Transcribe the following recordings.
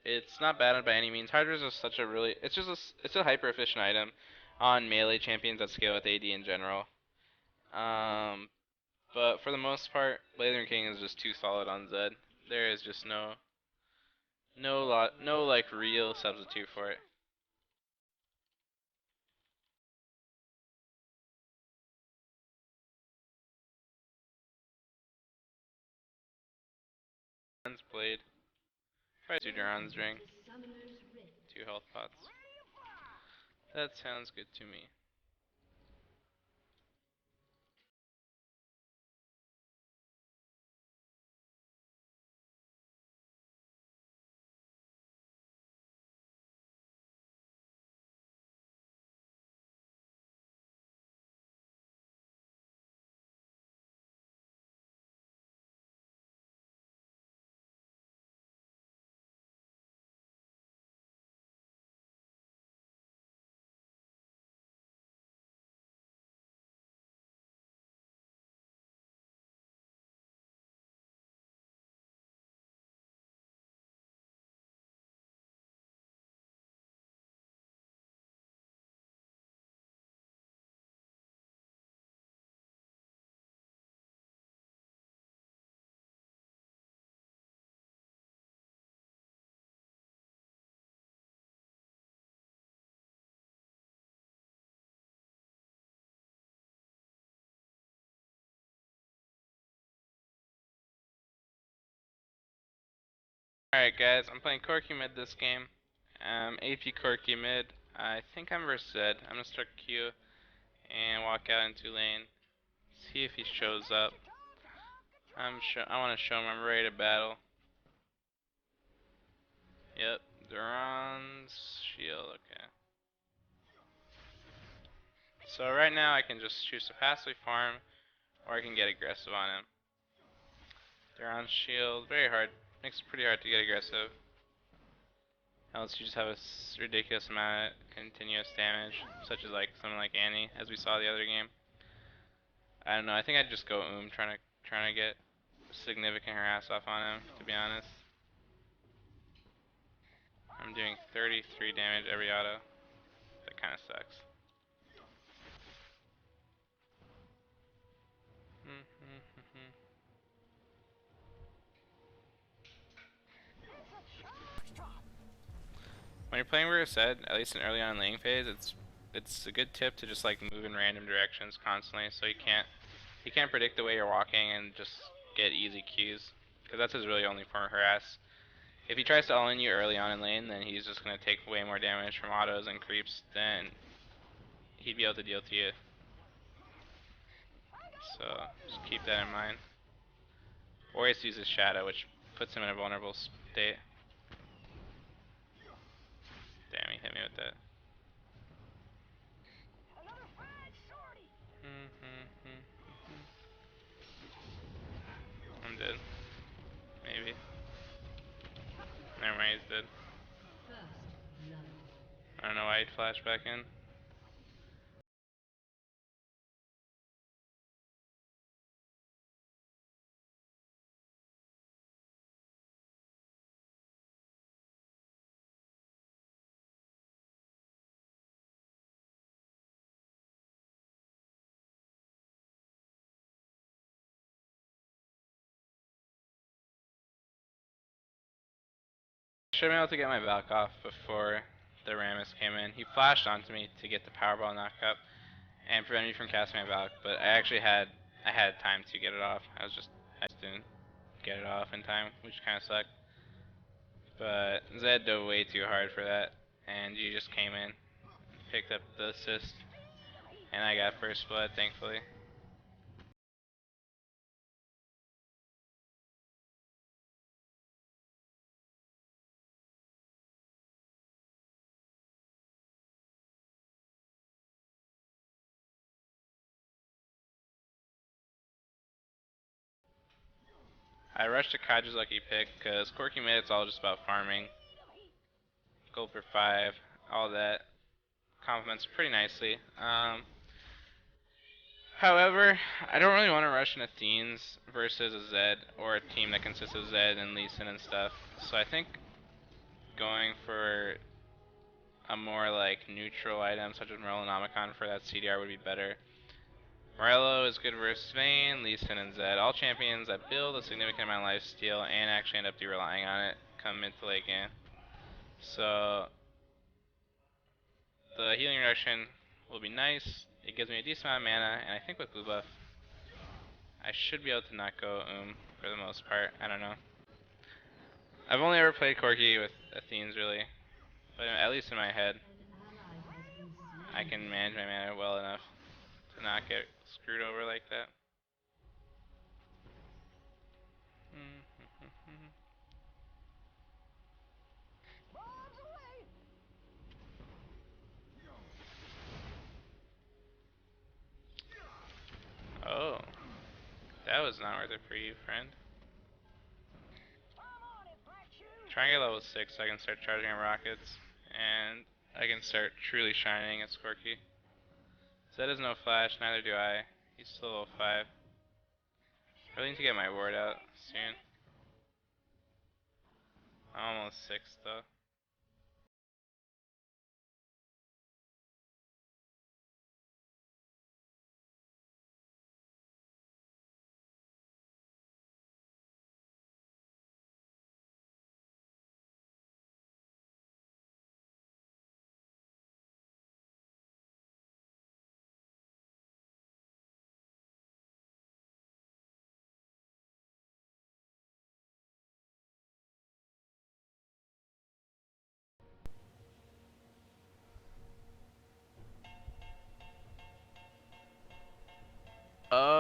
It's not bad by any means. Hydra is just such a really, it's a hyper efficient item on melee champions that scale with AD in general. Um, but for the most part, Blazing King is just too solid on Zed. There is just no like real substitute for it. Blade. Try 2 Duran's ring. 2 health pots. That sounds good to me. Alright guys, I'm playing Corki mid this game. AP Corki mid. I think I'm versus Zed. I'm gonna start Q and walk out into lane. See if he shows up. I want to show him I'm ready to battle. Yep, Duran's shield, okay. So right now I can just choose to passively farm, or I can get aggressive on him. Duran's shield, very hard. Makes it pretty hard to get aggressive. Unless you just have a ridiculous amount of continuous damage, such as like someone like Annie, as we saw the other game. I don't know. I think I'd just go trying to get significant harass off on him. To be honest, I'm doing 33 damage every auto. That kind of sucks. When you're playing where it's said, at least in early on laning phase, it's a good tip to just like move in random directions constantly, so he can't predict the way you're walking and just get easy Qs, because that's his really only form of harass. If he tries to all in you early on in lane, then he's just gonna take way more damage from autos and creeps than he'd be able to deal to you. So just keep that in mind. Or he uses Shadow, which puts him in a vulnerable state. Damn, he hit me with that. I'm dead. Maybe. Never mind, he's dead. I don't know why he'd flash back in. Should have been able to get my back off before the Rammus came in. He flashed onto me to get the Powerball knockup and prevent me from casting my back, but I had time to get it off. I just didn't get it off in time, which kind of sucked. But Zed dove way too hard for that, and G just came in, picked up the assist, and I got first blood, thankfully. I rushed to Kaji's lucky pick because Corki mid it's all just about farming. Gold for 5, all that complements pretty nicely. However, I don't really want to rush an Athenes versus a Zed or a team that consists of Zed and Lee Sin and stuff. So I think for a more like neutral item such as Morellonomicon for that CDR would be better. Morello is good versus Vayne, Lee Sin, and Zed. All champions that build a significant amount of lifesteal and actually end up relying on it come mid to late game. So the healing reduction will be nice. It gives me a decent amount of mana, and I think with blue buff, I should be able to not go for the most part. I don't know. I've only ever played Corki with Athenes really, but at least in my head, I can manage my mana well enough to not get screwed over like that. Oh, that was not worth it for you, friend. Try and get level 6 so I can start charging on rockets, and I can start truly shining as Corki. Zed has no flash, neither do I. He's still level 5. I really need to get my ward out soon. I'm almost 6 though. Oh.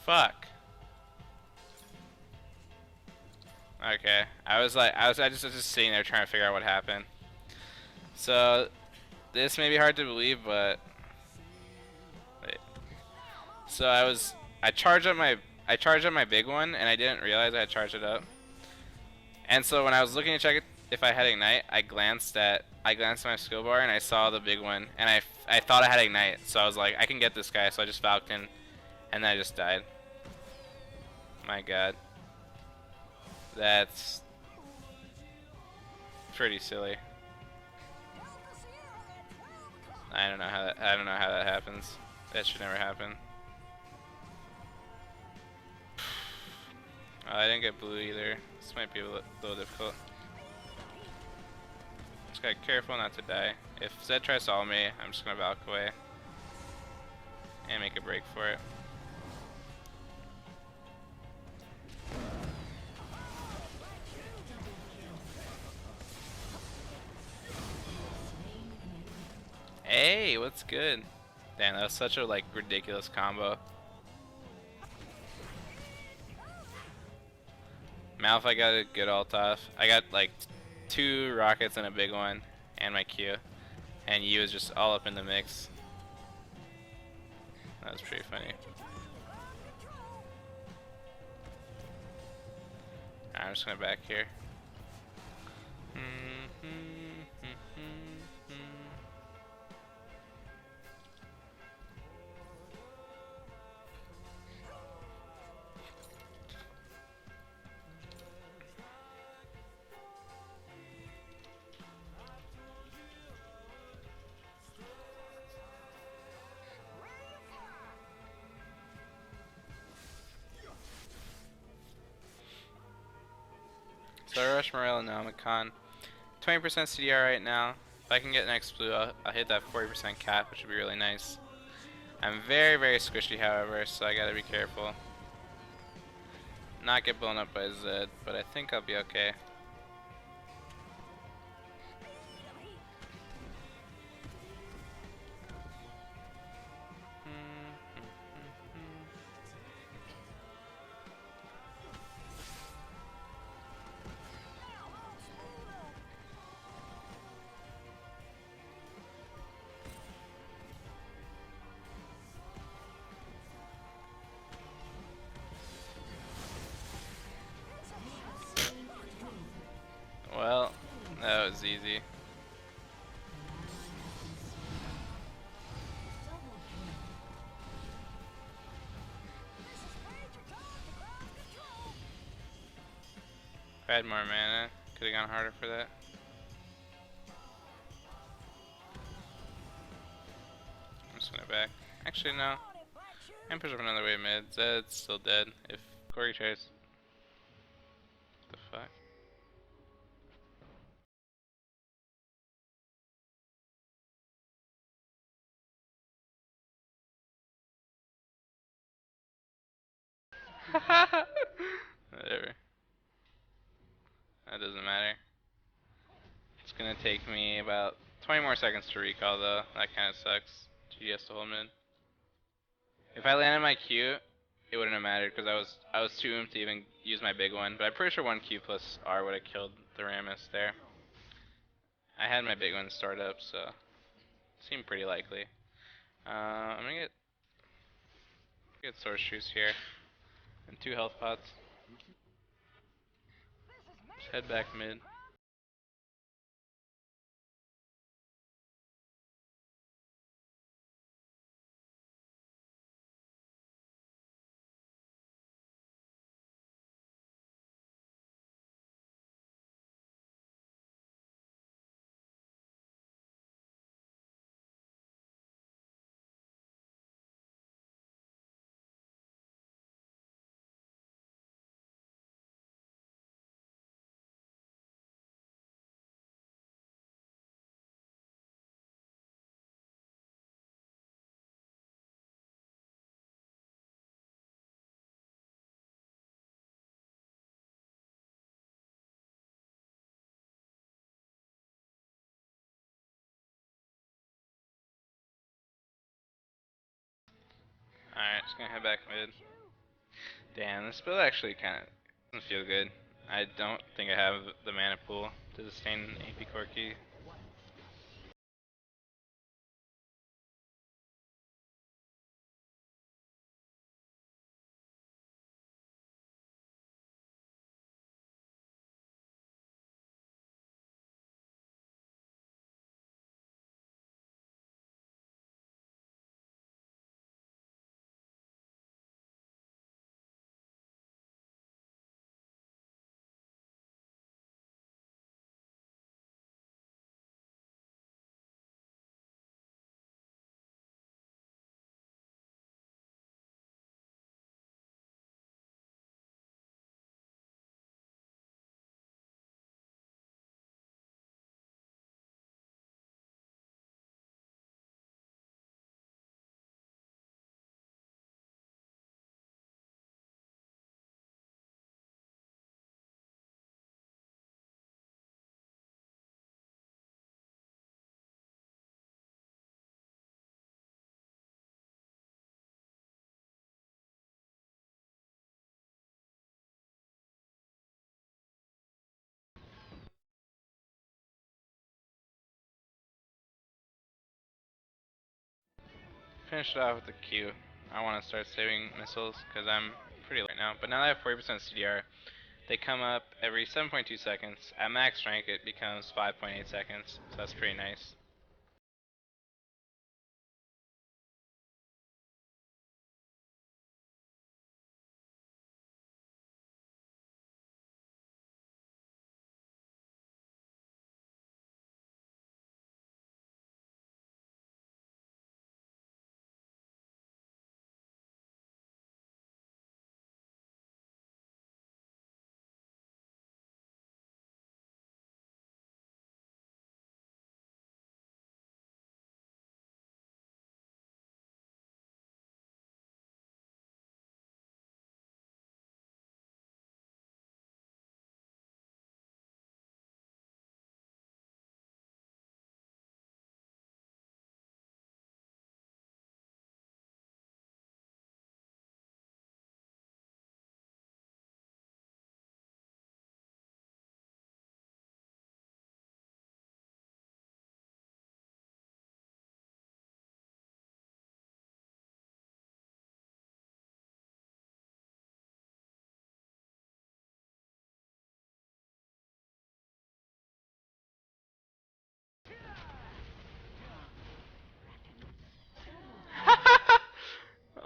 Fuck. Okay. I was just sitting there trying to figure out what happened. So this may be hard to believe, but wait. So I charged up my big one and I didn't realize I had charged it up. And so when I was looking to check if I had ignite, I glanced at my skill bar and I saw the big one and I thought I had ignite. So I was like, I can get this guy. So I just Falcon and then I just died. My god. That's pretty silly. I don't know how that happens. That should never happen. Oh, I didn't get blue either. This might be a little difficult. Just gotta be careful not to die. If Zed tries to ult me, I'm just gonna Valk away and make a break for it. Hey, what's good? Damn, that was such a like ridiculous combo. Malphite got a good ult off. I got like 2 rockets and a big one, and my Q. And Yu was just all up in the mix. That was pretty funny. I'm just gonna back here. So I rush Morellonomicon. 20% CDR right now. If I can get next blue, I'll hit that 40% cap, which would be really nice. I'm very, very squishy, however, so I gotta be careful. Not get blown up by Zed, but I think I'll be okay. If I had more mana, could have gone harder for that. I'm just gonna back. Actually, no. I'm push up another wave mid. Zed's still dead. If Corki tries. The fuck? Whatever. That doesn't matter. It's gonna take me about 20 more seconds to recall though. That kinda sucks. GG to hold mid. If I landed my Q, it wouldn't have mattered because I was too oomph to even use my big one. But I'm pretty sure one Q plus R would have killed the Rammus there. I had my big one start up, so it seemed pretty likely. I'm gonna get Source Juice here and 2 health pots. Just head back mid. Alright, just gonna head back mid. Damn, this build actually kinda doesn't feel good. I don't think I have the mana pool to sustain AP Corki. Finish it off with the Q. I want to start saving missiles because I'm pretty low right now. But now that I have 40% CDR, they come up every 7.2 seconds. At max rank, it becomes 5.8 seconds, so that's pretty nice.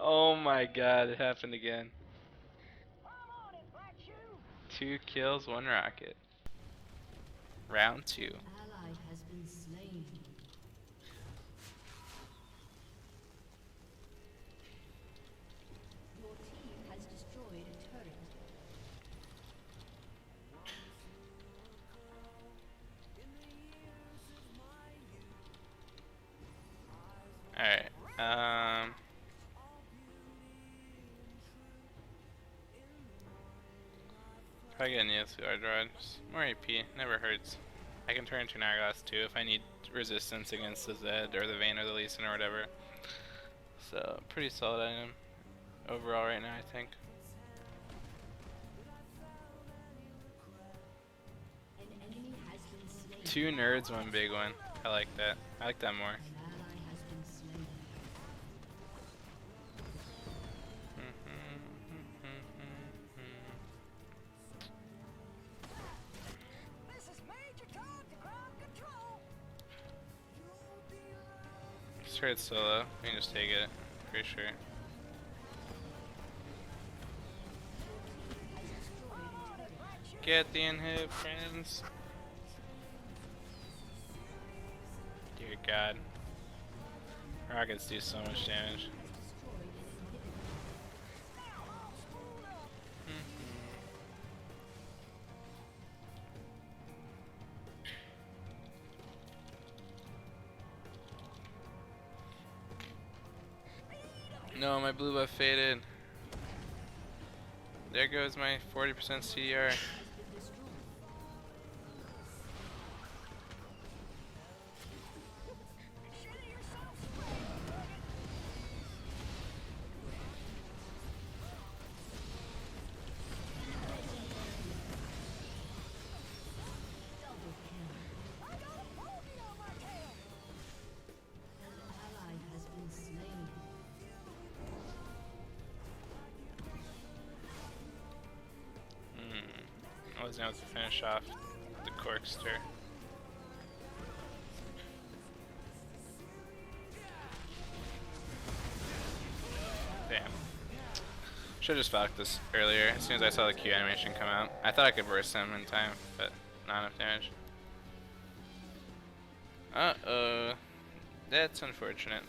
Oh my god, it happened again. 2 kills, 1 rocket. Round 2. Ally has been slain. Your team has destroyed a turret. Alright. Probably get Neos Guard Rod. More AP, never hurts. I can turn into an Hourglass too if I need resistance against the Zed or the Vayne or the Lee Sin or whatever. So, pretty solid item overall right now, I think. An enemy has been slain. 2 nerds, 1 big one. I like that. I like that more. An ally has been slain. Straight solo. We can just take it. Pretty sure. Get the inhib, friends. Dear God. Rockets do so much damage. No, my blue buff faded. There goes my 40% CDR. I wasn't able to finish off the Corkster. Damn. Should've just fucked this earlier, as soon as I saw the Q animation come out. I thought I could burst him in time, but not enough damage. Uh-oh. That's unfortunate.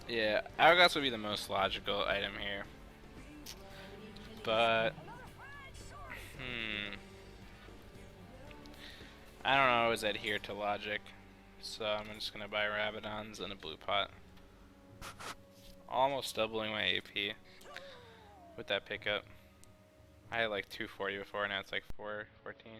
Yeah, Hourglass would be the most logical item here. But, I don't always adhere to logic. So I'm just gonna buy Rabadons and a blue pot. Almost doubling my AP with that pickup. I had like 240 before, now it's like 414.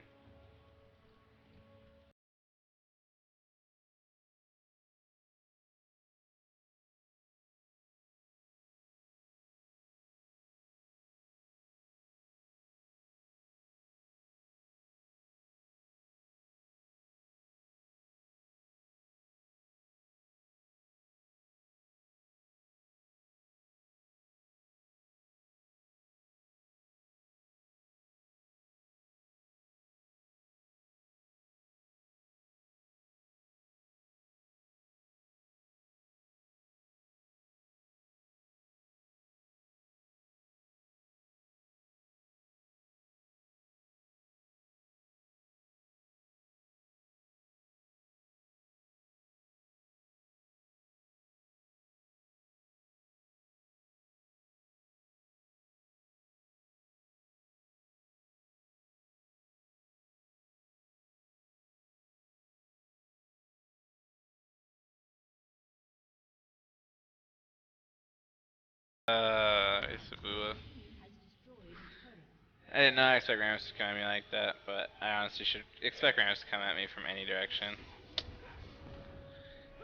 Isabua. I did not expect Rams to come at me like that, but I honestly should expect Rams to come at me from any direction.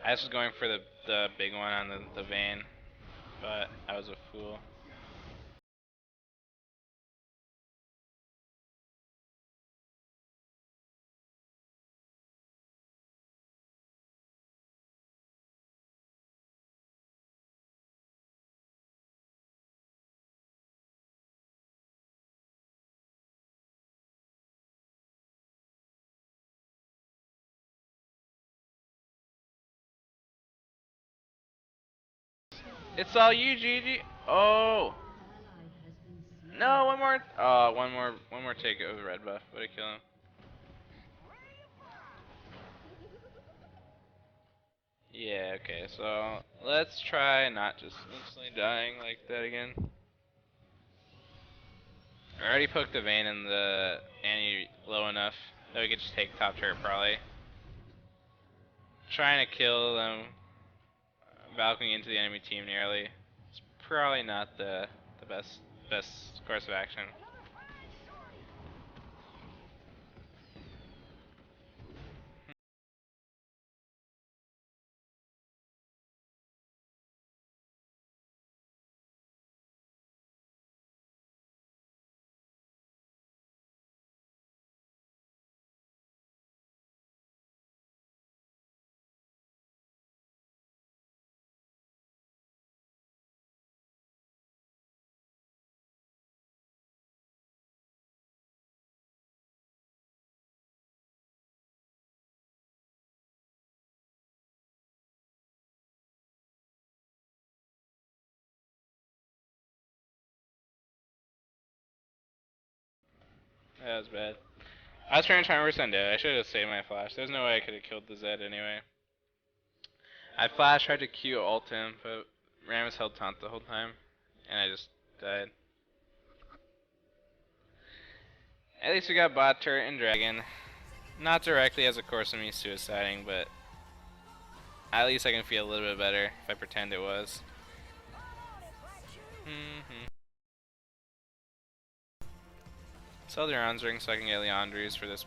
I was going for the big one on the Vayne, but I was a fool. It's all you, Gigi. Oh. Ally has been slain. No, one more. Oh, one more take it with red buff. Would have killed him. Yeah, okay, so let's try not just instantly dying like that again. I already poked the Vayne and the Annie low enough that we could just take top turret probably. Trying to kill them, balcony into the enemy team nearly. It's probably not the best course of action. That was bad. I was trying to timer send it. I should have saved my flash. There's no way I could have killed the Zed anyway. I flash tried to Q ult him, but Rammus held taunt the whole time, and I just died. At least we got bot turret and dragon. Not directly as a course of me suiciding, but at least I can feel a little bit better if I pretend it was. Sell the Leon's ring so I can get Leandri's for this.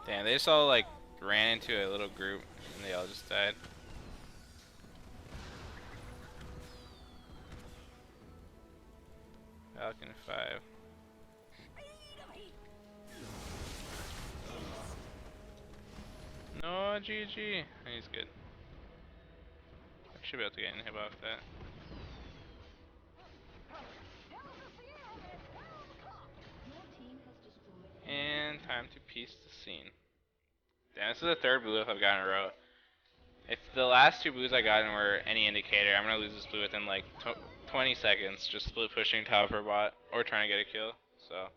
Damn, they just all like ran into a little group and they all just died. Falcon 5. No, GG. He's good. I should be able to get an hit off that. And time to piece the scene. Damn, this is the third blue if I've gotten in a row. If the last two blues I got in were any indicator, I'm gonna lose this blue within like 20 seconds, just split pushing top or bot, or trying to get a kill. So,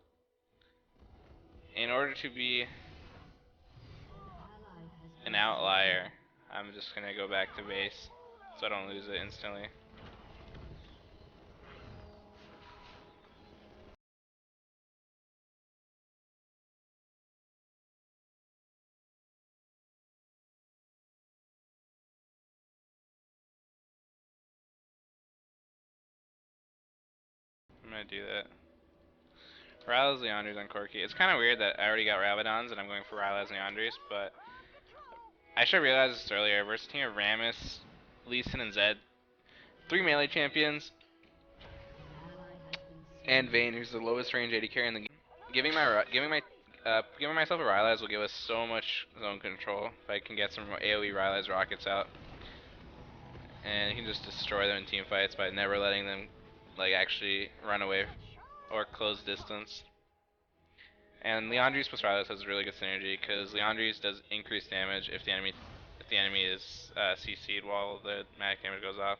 in order to be an outlier, I'm just gonna go back to base, so I don't lose it instantly. I'm gonna do that. Ryla's Leandri's on Corki. It's kind of weird that I already got Rabadons and I'm going for Ryla's Leandri's, but I should have realized this earlier. Versus a team of Rammus, Lee Sin, and Zed, 3 melee champions, and Vayne, who's the lowest range AD carry in the game. Giving myself a Rylai's will give us so much zone control if I can get some AoE Rylai's rockets out, and you can just destroy them in team fights by never letting them like actually run away or close distance. And Leandri's plus Rylai's has really good synergy because Leandri's does increased damage if the enemy is CC'd while the magic damage goes off.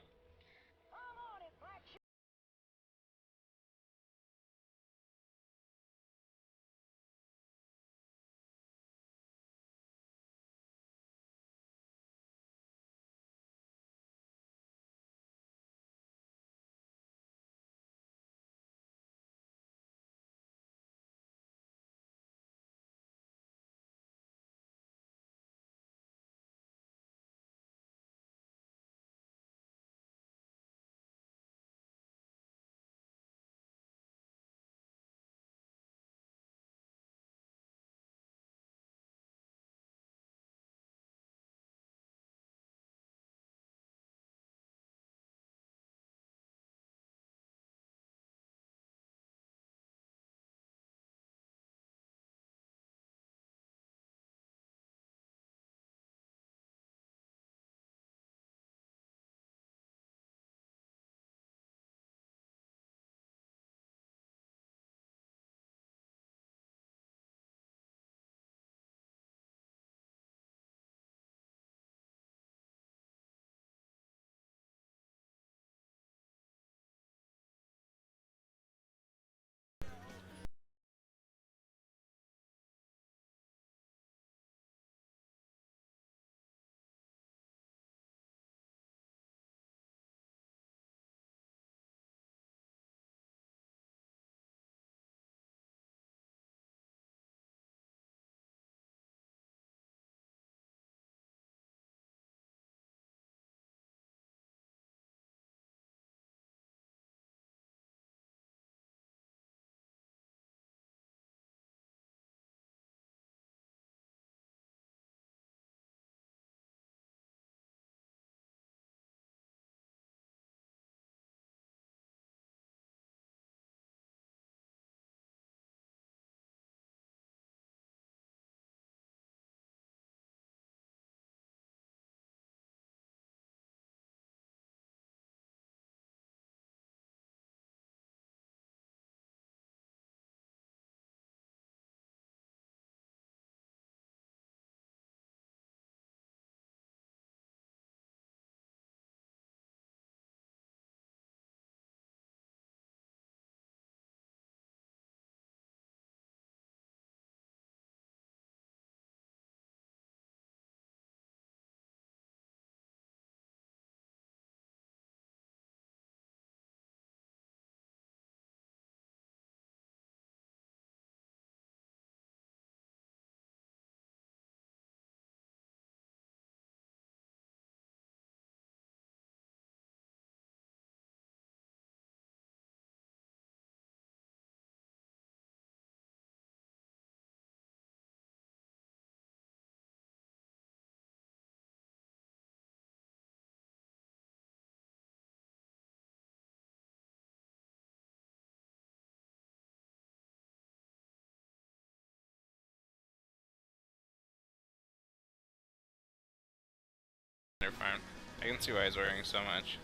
their farm. I can see why he's ordering so much.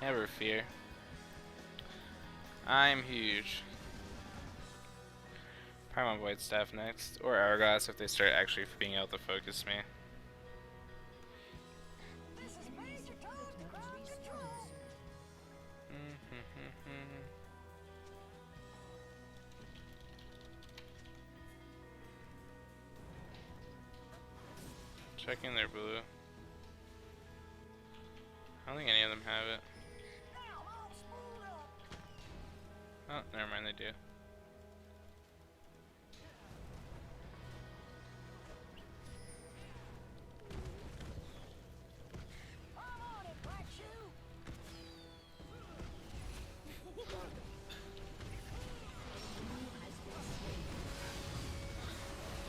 Never fear. I'm huge. Probably want Void Staff next, or Hourglass if they start actually being able to focus me. Checking their blue. I don't think any of them have it. Oh, never mind, they do.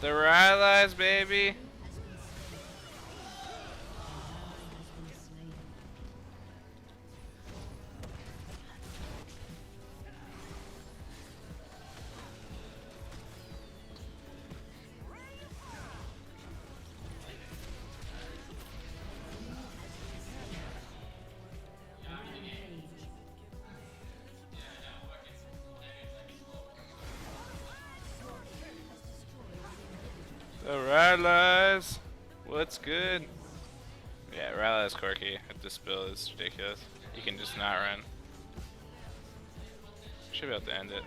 The Rylai's, baby! The Rylai's! What's good? Yeah, Rylai's Corki at this build is ridiculous. You can just not run. Should be able to end it.